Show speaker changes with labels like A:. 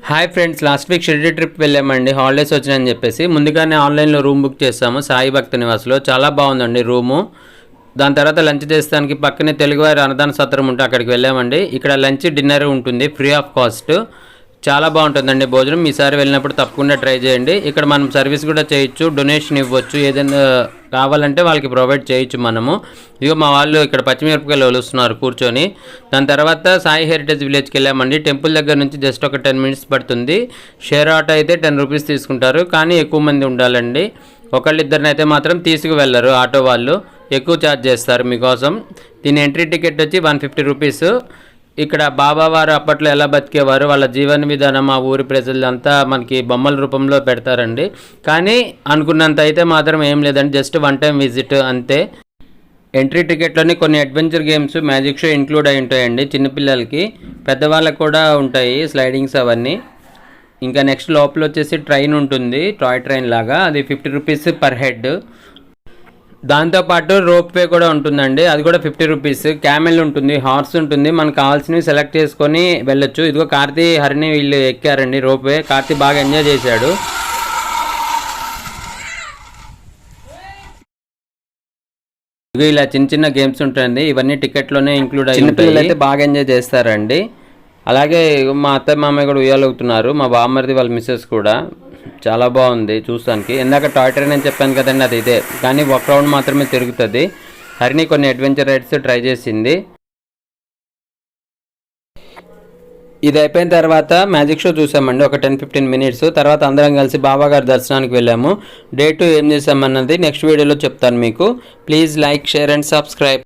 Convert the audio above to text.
A: Hi friends, last week Shirdi trip వెళ్ళామండి. Holidays వచ్చినాయని చెప్పేసి ముందుగానే ఆన్లైన్లో రూమ్ బుక్ చేసాము సాయి భక్త నివాస్లో. చాలా బాగుందండి రూము. దాని తర్వాత లంచ్ చేస్తానికి పక్కనే తెలుగువారి అన్నదాన సత్రం ఉంటే అక్కడికి వెళ్ళామండి. ఇక్కడ లంచ్ డిన్నర్ ఉంటుంది ఫ్రీ ఆఫ్ కాస్ట్. చాలా బాగుంటుందండి భోజనం. ఈసారి వెళ్ళినప్పుడు తప్పకుండా ట్రై చేయండి. ఇక్కడ మనం సర్వీస్ కూడా చేయొచ్చు, డొనేషన్ ఇవ్వచ్చు, ఏదైనా కావాలంటే వాళ్ళకి ప్రొవైడ్ చేయొచ్చు మనము. ఇదిగో మా వాళ్ళు ఇక్కడ పచ్చిమిరపకాయలు వలుస్తున్నారు కూర్చొని. దాని తర్వాత సాయి హెరిటేజ్ విలేజ్కి వెళ్ళామండి. టెంపుల్ దగ్గర నుంచి జస్ట్ ఒక 10 minutes పడుతుంది. షేర్ ఆటో అయితే 10 rupees తీసుకుంటారు, కానీ ఎక్కువ మంది ఉండాలండి. ఒకళ్ళిద్దరిని అయితే మాత్రం తీసుకువెళ్ళరు ఆటో వాళ్ళు, ఎక్కువ ఛార్జ్ చేస్తారు మీకోసం. దీని ఎంట్రీ టికెట్ వచ్చి 150 rupees. ఇక్కడ బాబావారు అప్పట్లో ఎలా బతికేవారు, వాళ్ళ జీవన విధానం ఆ ఊరి ప్రజలంతా మనకి బొమ్మల రూపంలో పెడతారండి. కానీ అనుకున్నంత అయితే మాత్రం ఏం లేదండి, జస్ట్ 1 time విజిట్ అంతే. ఎంట్రీ టికెట్లోని కొన్ని adventure games, magic show include అయి ఉంటాయండి. చిన్నపిల్లలకి, పెద్దవాళ్ళకి కూడా ఉంటాయి స్లైడింగ్స్ అవన్నీ. ఇంకా నెక్స్ట్ లోపల వచ్చేసి ట్రైన్ ఉంటుంది, టాయ్ ట్రైన్ లాగా, అది 50 rupees పర్ హెడ్. దాంతోపాటు రోప్ వే కూడా ఉంటుందండి, అది కూడా 50 rupees. క్యామెల్ ఉంటుంది, హార్స్ ఉంటుంది, మనకు కావాల్సినవి సెలెక్ట్ చేసుకొని వెళ్ళొచ్చు. ఇదిగో కార్తీ, హరిని వీళ్ళు ఎక్కారండి రోప్ వే. కార్తీ బాగా ఎంజాయ్ చేశాడు. ఇదిగో ఇలా చిన్న చిన్న గేమ్స్ ఉంటాయండి, ఇవన్నీ టికెట్లోనే ఇంక్లూడ్ అయ్యి ఉంటాయి. పిల్లలు అయితే బాగా ఎంజాయ్ చేస్తారండి. అలాగే మా అత్తయ్య మామయ్య కూడా ఉయ్యాలవుతున్నారు, మా బామ్మర్ది వాళ్ళ మిస్సెస్ కూడా. చాలా బాగుంది చూస్తానికి. ఇందాక టాయ్ ట్రైన్ అని చెప్పాను కదండి, అది ఇదే, కానీ ఒక రౌండ్ మాత్రమే తిరుగుతుంది. హరిని కొన్ని అడ్వెంచర్ రైడ్స్ ట్రై చేసింది. ఇది అయిపోయిన తర్వాత మ్యాజిక్ షో చూసామండి ఒక 10-15 minutes. తర్వాత అందరం కలిసి బాబాగారి దర్శనానికి వెళ్ళాము. డే 2 ఏం చేసామన్నది నెక్స్ట్ వీడియోలో చెప్తాను మీకు. Please like, share and subscribe.